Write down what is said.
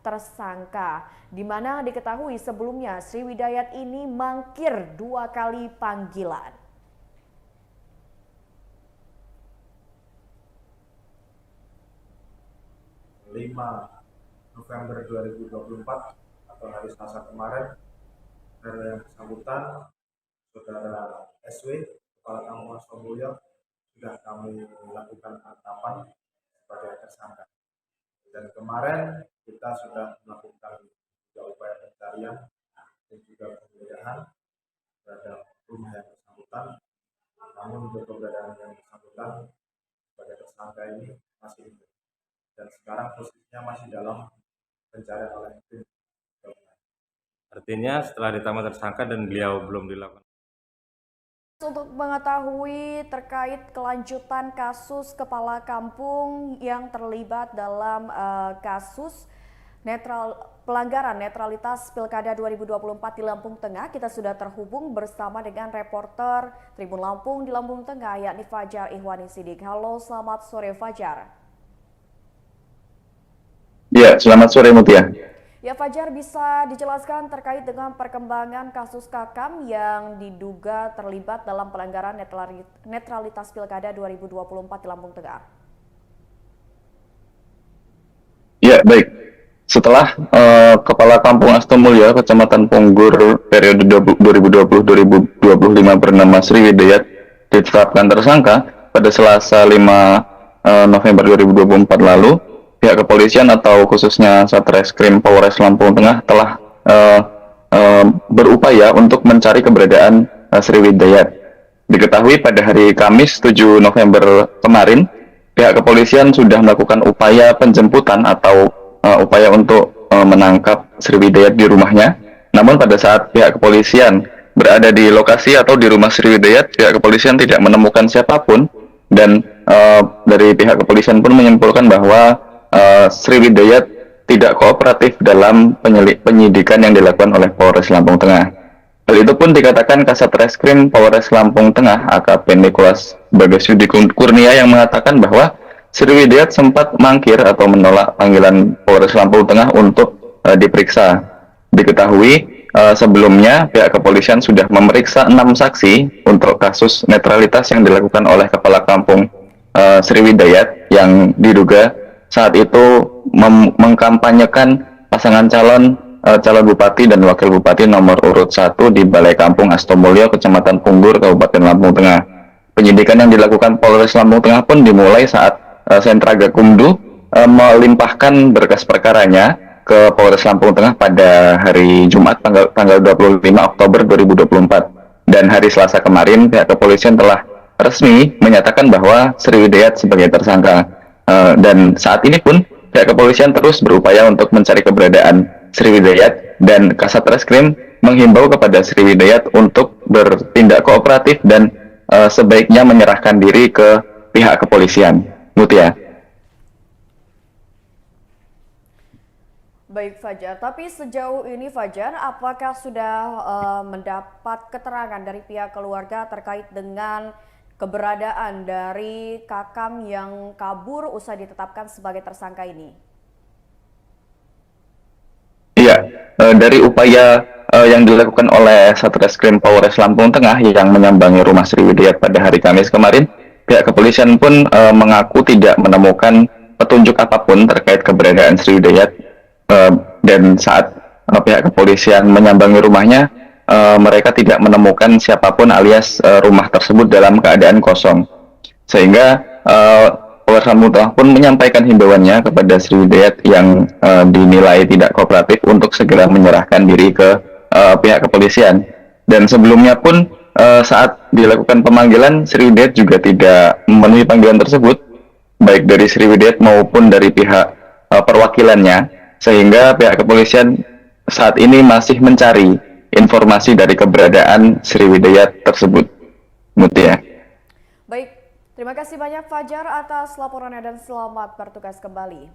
tersangka, di mana diketahui sebelumnya Sriwidayat ini mangkir 2 kali panggilan. November 2024 atau hari Selasa kemarin, dari yang bersangkutan Saudara SW, Kepala Kampung Astomulyo, sudah kami lakukan penetapan sebagai tersangka. Dan kemarin kita sudah melakukan juga upaya pencarian dan juga penggeledahan terhadap rumah yang bersangkutan. Namun untuk keberadaan yang bersangkutan sebagai tersangka ini masih hidup. Dan sekarang posisinya masih dalam pencarian oleh tim. Artinya setelah ditangkap tersangka dan beliau belum dilakukan. Untuk mengetahui terkait kelanjutan kasus kepala kampung yang terlibat dalam kasus pelanggaran netralitas Pilkada 2024 di Lampung Tengah, kita sudah terhubung bersama dengan reporter Tribun Lampung di Lampung Tengah, yakni Fajar Ihwani Sidik. Halo, selamat sore Fajar. Ya, selamat sore Mutia. Ya Fajar, bisa dijelaskan terkait dengan perkembangan kasus Kakam yang diduga terlibat dalam pelanggaran netralitas Pilkada 2024 di Lampung Tengah? Ya, baik. Setelah Kepala Kampung Astomulyo, Kecamatan Punggur periode 2020-2025 bernama Sriwidayat ditetapkan tersangka pada Selasa 5 November 2024 lalu, pihak kepolisian atau khususnya Satreskrim Polres Lampung Tengah telah berupaya untuk mencari keberadaan Sriwidayat. Diketahui pada hari Kamis 7 November kemarin, pihak kepolisian sudah melakukan upaya penjemputan atau upaya untuk menangkap Sriwidayat di rumahnya. Namun pada saat pihak kepolisian berada di lokasi atau di rumah Sriwidayat, pihak kepolisian tidak menemukan siapapun, dan dari pihak kepolisian pun menyimpulkan bahwa Sriwidayat tidak kooperatif dalam penyidikan yang dilakukan oleh Polres Lampung Tengah. Hal itu pun dikatakan Kasat Reskrim Polres Lampung Tengah AKP Nikolas Bagasyudi Kurnia yang mengatakan bahwa Sriwidayat sempat mangkir atau menolak panggilan Polres Lampung Tengah untuk diperiksa. Diketahui sebelumnya pihak kepolisian sudah memeriksa 6 saksi untuk kasus netralitas yang dilakukan oleh Kepala Kampung Sriwidayat yang diduga saat itu mengkampanyekan pasangan calon bupati dan wakil bupati nomor urut 1 di Balai Kampung Astomulyo, Kecamatan Punggur, Kabupaten Lampung Tengah. Penyidikan yang dilakukan Polres Lampung Tengah pun dimulai saat Sentra Gakumdu melimpahkan berkas perkaranya ke Polres Lampung Tengah pada hari Jumat tanggal 25 Oktober 2024. Dan hari Selasa kemarin pihak kepolisian telah resmi menyatakan bahwa Sriwidayat sebagai tersangka. Dan saat ini pun pihak kepolisian terus berupaya untuk mencari keberadaan Sriwidayat, dan Kasat Reskrim menghimbau kepada Sriwidayat untuk bertindak kooperatif dan sebaiknya menyerahkan diri ke pihak kepolisian. Mutia. Baik Fajar, tapi sejauh ini Fajar, apakah sudah mendapat keterangan dari pihak keluarga terkait dengan keberadaan dari Kakam yang kabur usai ditetapkan sebagai tersangka ini? Iya, dari upaya yang dilakukan oleh Satreskrim Polres Lampung Tengah yang menyambangi rumah Sriwidayat pada hari Kamis kemarin, pihak kepolisian pun mengaku tidak menemukan petunjuk apapun terkait keberadaan Sriwidayat, dan saat pihak kepolisian menyambangi rumahnya, mereka tidak menemukan siapapun alias rumah tersebut dalam keadaan kosong. Sehingga Polres Lampung Tengah pun menyampaikan himbauannya kepada Sriwidayat yang dinilai tidak kooperatif untuk segera menyerahkan diri ke pihak kepolisian. Dan sebelumnya pun saat dilakukan pemanggilan, Sriwidayat juga tidak memenuhi panggilan tersebut, baik dari Sriwidayat maupun dari pihak perwakilannya, sehingga pihak kepolisian saat ini masih mencari informasi dari keberadaan Sriwidayat tersebut. Mutia. Baik, terima kasih banyak Fajar atas laporannya dan selamat bertugas kembali.